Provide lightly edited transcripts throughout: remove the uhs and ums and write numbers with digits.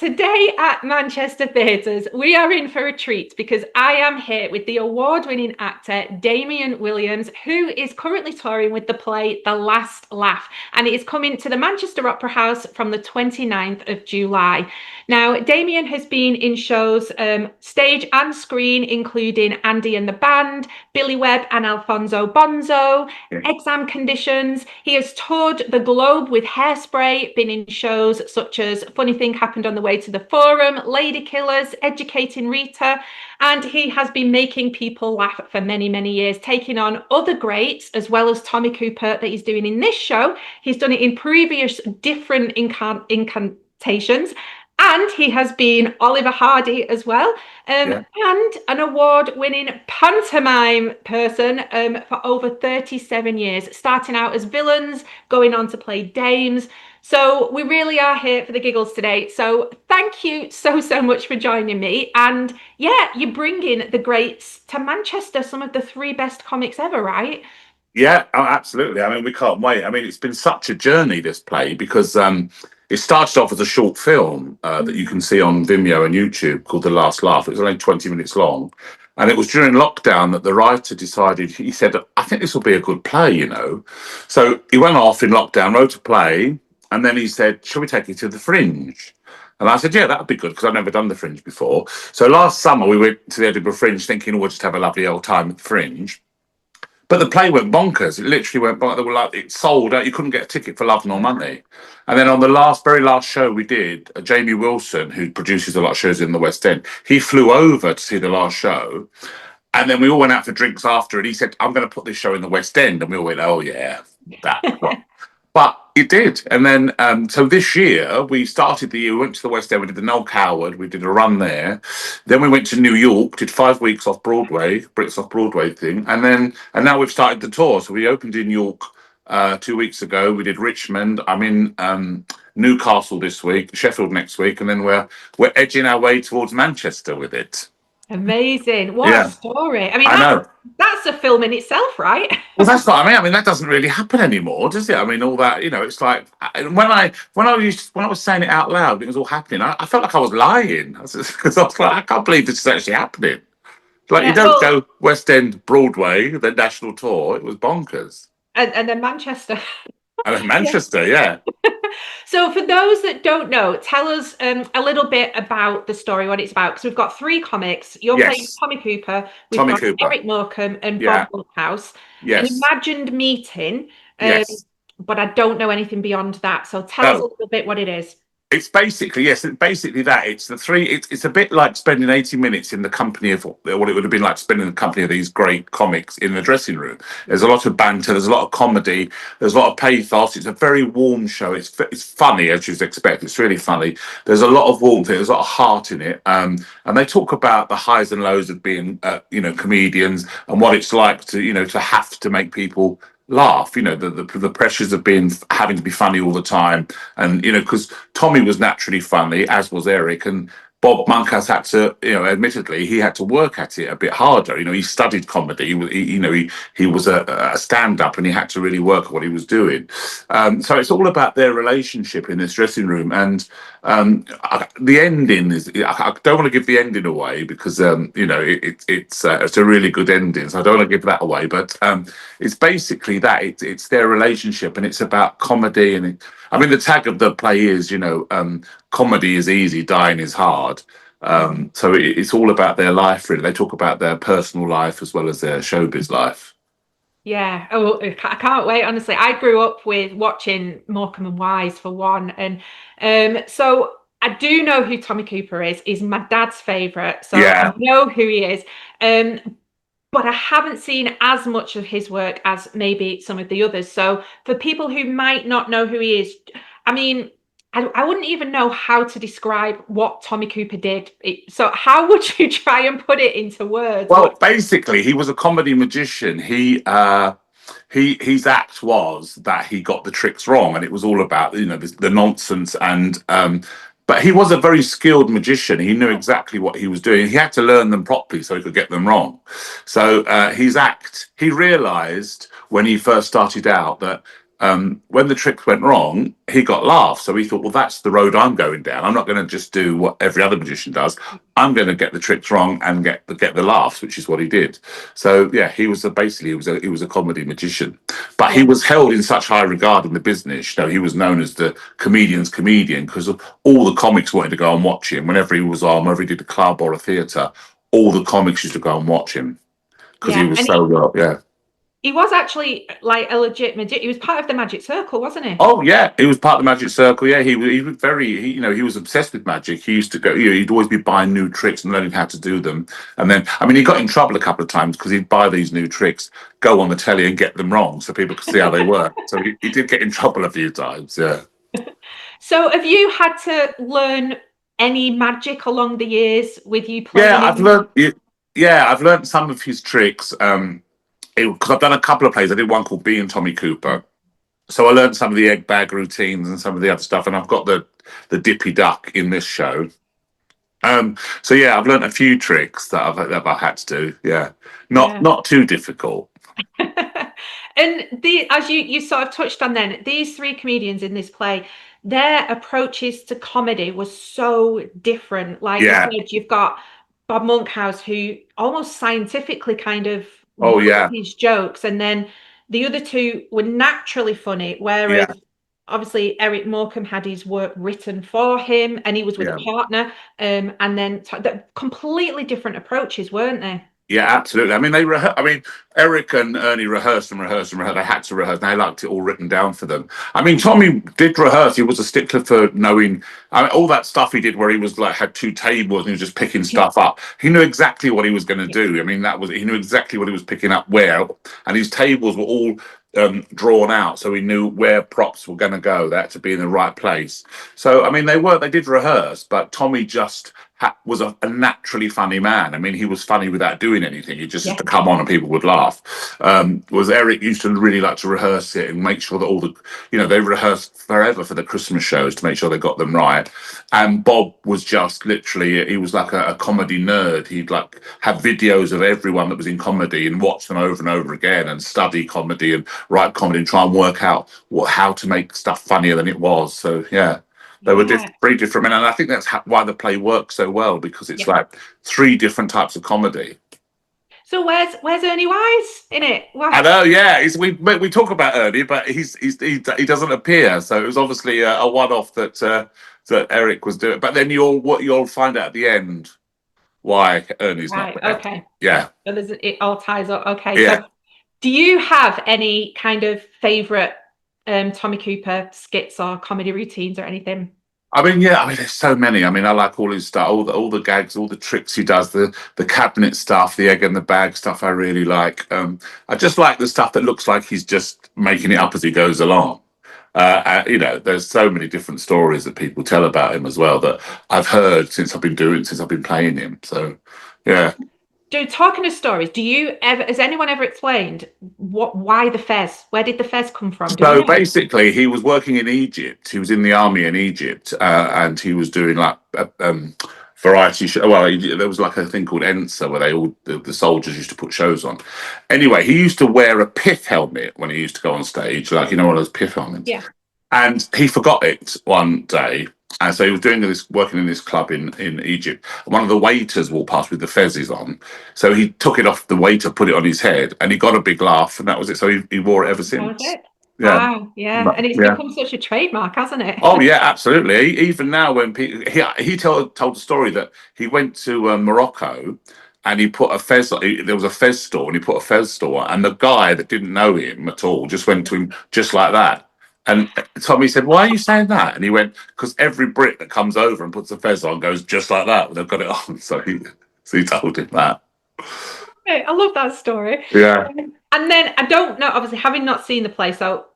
today at Manchester Theatres, we are in for a treat because I am here with the award-winning actor Damian Williams, who is currently touring with the play The Last Laugh, and it is coming to the Manchester Opera House from the 29th of July. Now, Damian has been in shows stage and screen, including Andy and the Band, Billy Webb and Alfonso Bonzo, Exam Conditions. He has toured the globe with Hairspray, been in shows such as Funny Thing Happened on the Way to the Forum, Lady Killers, Educating Rita, and he has been making people laugh for many, many years, taking on other greats as well as Tommy Cooper that he's doing in this show. He's done it in previous different incantations. And he has been Oliver Hardy as well, and an award-winning pantomime person for over 37 years, starting out as villains, going on to play dames. So we really are here for the giggles today. So thank you so much for joining me. And yeah, you're bringing the greats to Manchester, some of the three best comics ever, right? Yeah, oh, absolutely. I mean, we can't wait. I mean, it's been such a journey, this play, because it started off as a short film that you can see on Vimeo and YouTube called The Last Laugh. It was only 20 minutes long. And it was during lockdown that the writer decided, he said, I think this will be a good play, you know. So he went off in lockdown, wrote a play, and then he said, shall we take it to the Fringe? And I said, yeah, that would be good, because I've never done the Fringe before. So last summer we went to the Edinburgh Fringe thinking, we'll just have a lovely old time at the Fringe. But the play went bonkers. It literally went bonkers. They were like, it sold out. You couldn't get a ticket for love nor money. And then on the very last show we did, Jamie Wilson, who produces a lot of shows in the West End, he flew over to see the last show. And then we all went out for drinks after, and he said, I'm going to put this show in the West End. And we all went, oh, yeah, that one. But it did. And then, so this year, we started the year, we went to the West End, we did the Noel Coward, we did a run there. Then we went to New York, did 5 weeks off Broadway, Brits off Broadway thing. And now we've started the tour. So we opened in York 2 weeks ago. We did Richmond. I'm in Newcastle this week, Sheffield next week. And then we're edging our way towards Manchester with it. Amazing. What a story. I mean, that's a film in itself, right? Well, that's what I mean. I mean, that doesn't really happen anymore, does it? I mean, all that, you know, it's like when I was saying it out loud, it was all happening. I felt like I was lying because I was like, I can't believe this is actually happening. Like, you don't go West End, Broadway, the national tour. It was bonkers. And then Manchester. And then Manchester, yeah. So for those that don't know, tell us a little bit about the story, what it's about, because we've got three comics. You're playing Tommy Cooper, we've got Eric Morecambe and Bob Monkhouse. An imagined meeting, but I don't know anything beyond that. So tell us a little bit what it is. It's basically, that. It's the three, it's a bit like spending 80 minutes in the company of what it would have been like spending the company of these great comics in the dressing room. There's a lot of banter, there's a lot of comedy, there's a lot of pathos. It's a very warm show. It's funny, as you'd expect. It's really funny. There's a lot of warmth, there's a lot of heart in it. And they talk about the highs and lows of being, comedians and what it's like to, to have to make people laugh, the pressures of having to be funny all the time. And because Tommy was naturally funny, as was Eric, and Bob Monkhouse had to, admittedly, he had to work at it a bit harder. He studied comedy. He was a stand-up, and he had to really work at what he was doing. So it's all about their relationship in this dressing room. And the ending is, I don't want to give the ending away because, it's a really good ending. So I don't want to give that away. But it's basically that. It's their relationship, and it's about comedy. And the tag of the play is, comedy is easy, dying is hard. So it's all about their life, really. They talk about their personal life as well as their showbiz life. Yeah. Oh, I can't wait. Honestly, I grew up with watching Morecambe and Wise for one. And so I do know who Tommy Cooper is. He's my dad's favourite. So I know who he is. But I haven't seen as much of his work as maybe some of the others. So for people who might not know who he is, I wouldn't even know how to describe what Tommy Cooper did. So how would you try and put it into words? Well, basically, he was a comedy magician. His act was that he got the tricks wrong, and it was all about the nonsense. And but he was a very skilled magician. He knew exactly what he was doing. He had to learn them properly so he could get them wrong. So his act, he realised when he first started out that when the tricks went wrong, he got laughs. So he thought, well, that's the road I'm going down. I'm not going to just do what every other magician does. I'm going to get the tricks wrong and get the laughs, which is what he did. So yeah, basically he was a comedy magician, but he was held in such high regard in the business. You know, he was known as the comedian's comedian because all the comics wanted to go and watch him whenever he was on, whenever he did a club or a theatre. All the comics used to go and watch him because he was so well. Yeah. He was actually like a legit magician. He was part of the Magic Circle, wasn't he? Oh yeah, he was part of the Magic Circle. Yeah, he was you know, he was obsessed with magic. He used to go, you know, he'd always be buying new tricks and learning how to do them. And then, I mean, he got in trouble a couple of times because he'd buy these new tricks, go on the telly and get them wrong so people could see how they work. So he did get in trouble a few times. Yeah. So have you had to learn any magic along the years with you playing? Yeah, I've learned some of his tricks. Because I've done a couple of plays. I did one called Being Tommy Cooper. So I learned some of the egg bag routines and some of the other stuff, and I've got the dippy duck in this show. So yeah, I've learned a few tricks that I've had to do. Yeah, not too difficult. And as you sort of touched on, then these three comedians in this play, their approaches to comedy was so different. Like you said, you've got Bob Monkhouse, who almost scientifically kind of his jokes, and then the other two were naturally funny, whereas obviously Eric Morecambe had his work written for him and he was with a partner, and then completely different approaches, weren't they? Yeah, absolutely. I mean, Eric and Ernie rehearsed and rehearsed and rehearsed. They had to rehearse. They liked it all written down for them. I mean, Tommy did rehearse. He was a stickler for knowing all that stuff he did where he was like, had two tables and he was just picking stuff up. He knew exactly what he was going to do. I mean, he knew exactly what he was picking up where, and his tables were all drawn out, so he knew where props were going to go. They had to be in the right place. So, I mean, they did rehearse, but Tommy just was a naturally funny man. I mean, he was funny without doing anything. He just used to come on and people would laugh. Was Eric used to really like to rehearse it and make sure that all the, you know, they rehearsed forever for the Christmas shows to make sure they got them right. And Bob was just literally, he was like a comedy nerd. He'd like have videos of everyone that was in comedy and watch them over and over again and study comedy and write comedy and try and work out how to make stuff funnier than it was. So yeah. They were very different men, and I think that's why the play works so well, because it's like three different types of comedy. So where's Ernie Wise in it? I know, yeah. We talk about Ernie, but he doesn't appear. So it was obviously a one-off that Eric was doing. But then you'll find out at the end why Ernie's not there. Okay. Yeah. So it all ties up. Okay. Yeah. So do you have any kind of favourite Tommy Cooper skits or comedy routines or anything? I mean, there's so many. I mean, I like all his stuff, all the gags, all the tricks he does, the cabinet stuff, the egg and the bag stuff. I really like. I just like the stuff that looks like he's just making it up as he goes along. You know, there's so many different stories that people tell about him as well that I've heard since I've been playing him. So, yeah. Talking of stories, has anyone ever explained why the fez? Where did the fez come from? So basically, he was working in Egypt. He was in the army in Egypt, and he was doing like variety show. Well, there was like a thing called Ensa where the soldiers used to put shows on. Anyway, he used to wear a pith helmet when he used to go on stage, like one of those pith helmets. Yeah. And he forgot it one day. And so he was working in this club in Egypt. And one of the waiters walked past with the fezzes on. So he took it off the waiter, put it on his head, and he got a big laugh, and that was it. So he wore it ever since. That was it. Yeah. Wow, yeah. And it's become such a trademark, hasn't it? Oh, yeah, absolutely. Even now, when he told the story that he went to Morocco and he put a fez, there was a fez store, and he put a fez store, and the guy that didn't know him at all just went to him just like that. And Tommy said, "Why are you saying that?" And he went, "Because every Brit that comes over and puts a fez on goes just like that when they've got it on." So he told him that. I love that story. Yeah. And then I don't know, obviously, having not seen the play, so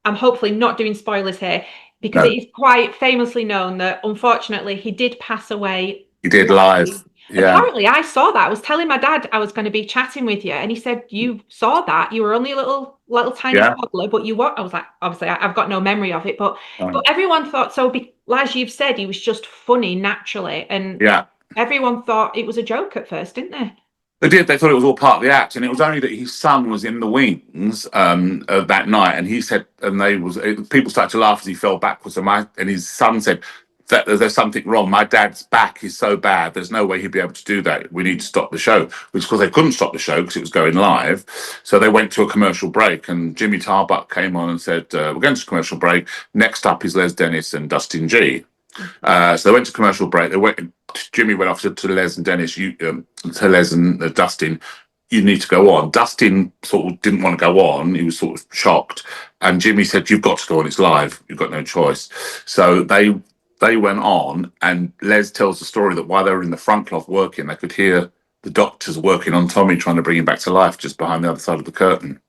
I'm hopefully not doing spoilers here, because it is quite famously known that unfortunately he did pass away. He did live. Yeah. Apparently, I saw that. I was telling my dad I was going to be chatting with you, and he said, "You saw that? You were only a little tiny toddler, but you what?" I was like, "Obviously, I've got no memory of it, but everyone thought so." As you've said, he was just funny naturally, and everyone thought it was a joke at first, didn't they? They did. They thought it was all part of the act, and it was only that his son was in the wings that night, and he said, people started to laugh as he fell backwards, and his son said that there's something wrong. My dad's back is so bad. There's no way he'd be able to do that. We need to stop the show, which because they couldn't stop the show because it was going live. So they went to a commercial break, and Jimmy Tarbuck came on and said, "We're going to commercial break. Next up is Les Dennis and Dustin G." So they went to commercial break. Jimmy went off to Les and Dennis, to Les and Dustin, you need to go on. Dustin sort of didn't want to go on. He was sort of shocked. And Jimmy said, you've got to go on. It's live. You've got no choice. So they went on, and Les tells the story that while they were in the front cloth working, they could hear the doctors working on Tommy, trying to bring him back to life just behind the other side of the curtain.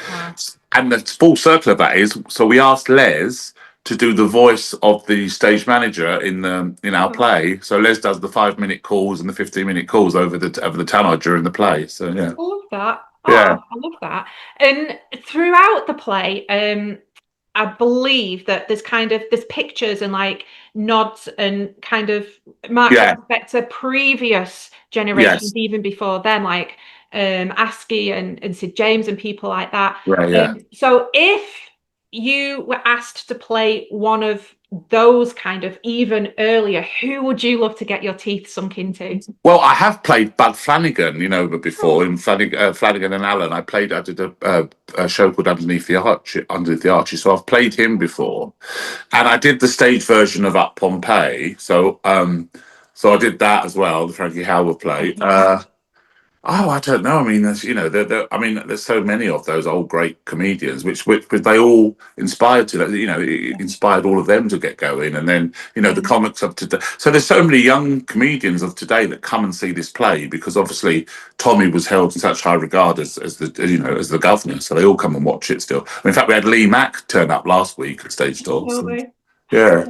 Wow. And the full circle of that is, so we asked Les to do the voice of the stage manager in our play. So Les does the 5-minute calls and the 15-minute calls over the tannoy during the play. So yeah, I love that. I love that. And throughout the play, I believe that there's pictures and like nods and kind of marks respect to previous generations, even before them, like Askey and Sid James and people like that. Right. Yeah. So if you were asked to play one of those kind of even earlier, who would you love to get your teeth sunk into? Well, I have played Bud Flanagan, before in Flanagan and Allen. I did a show called Underneath the Arches. So I've played him before, and I did the stage version of Up Pompeii. So I did that as well, the Frankie Howard play. I don't know. I mean, there's so many of those old great comedians, which they all inspired to. It inspired all of them to get going, and then the comics of today. So there's so many young comedians of today that come and see this play because obviously Tommy was held in such high regard as the governor. So they all come and watch it still. In fact, we had Lee Mack turn up last week at Stage Door. Yeah.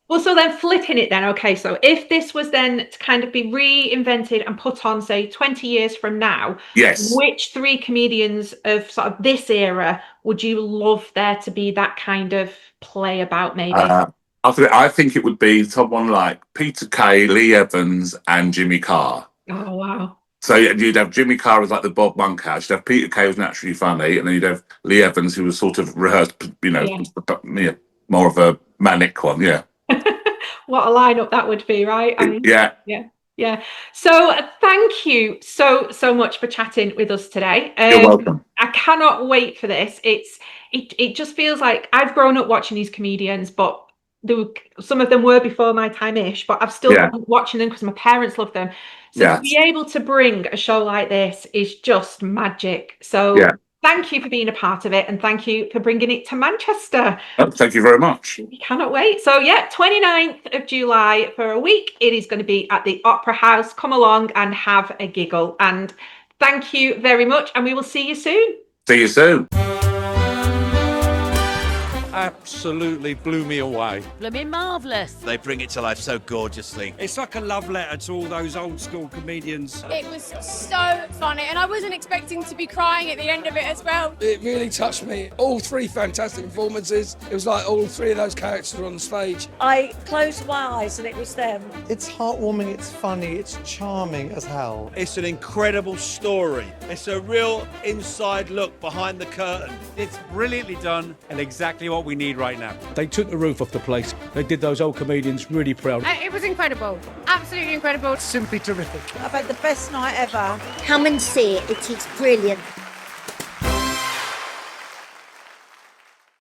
Well, so then flipping it then, okay, so if this was then to kind of be reinvented and put on, say, 20 years from now, yes, which 3 comedians of sort of this era would you love there to be that kind of play about, maybe? I think it would be someone like Peter Kay, Lee Evans and Jimmy Carr. Oh, wow. So you'd have Jimmy Carr as like the Bob Monkhouse, you'd have Peter Kay who's naturally funny, and then you'd have Lee Evans who was sort of rehearsed, more of a manic one, yeah. What a lineup that would be, right? Yeah. So thank you so much for chatting with us today. You're welcome. I cannot wait for this. It just feels like I've grown up watching these comedians, but some of them were before my time-ish, but I've still been watching them because my parents love them. So to be able to bring a show like this is just magic. So thank you for being a part of it, and thank you for bringing it to Manchester. Oh, thank you very much. We cannot wait. So 29th of July for a week. It is going to be at the Opera House. Come along and have a giggle. And thank you very much, and we will see you soon. See you soon. Absolutely blew me away. Blooming marvellous. They bring it to life so gorgeously. It's like a love letter to all those old school comedians. It was so funny, and I wasn't expecting to be crying at the end of it as well. It really touched me. All 3 fantastic performances. It was like all 3 of those characters were on the stage. I closed my eyes and it was them. It's heartwarming, it's funny, it's charming as hell. It's an incredible story. It's a real inside look behind the curtain. It's brilliantly done and exactly what we need right now. They took the roof off the place. They did those old comedians really proud. It was incredible. Absolutely incredible. Simply terrific. I've had the best night ever. Come and see it. It is brilliant.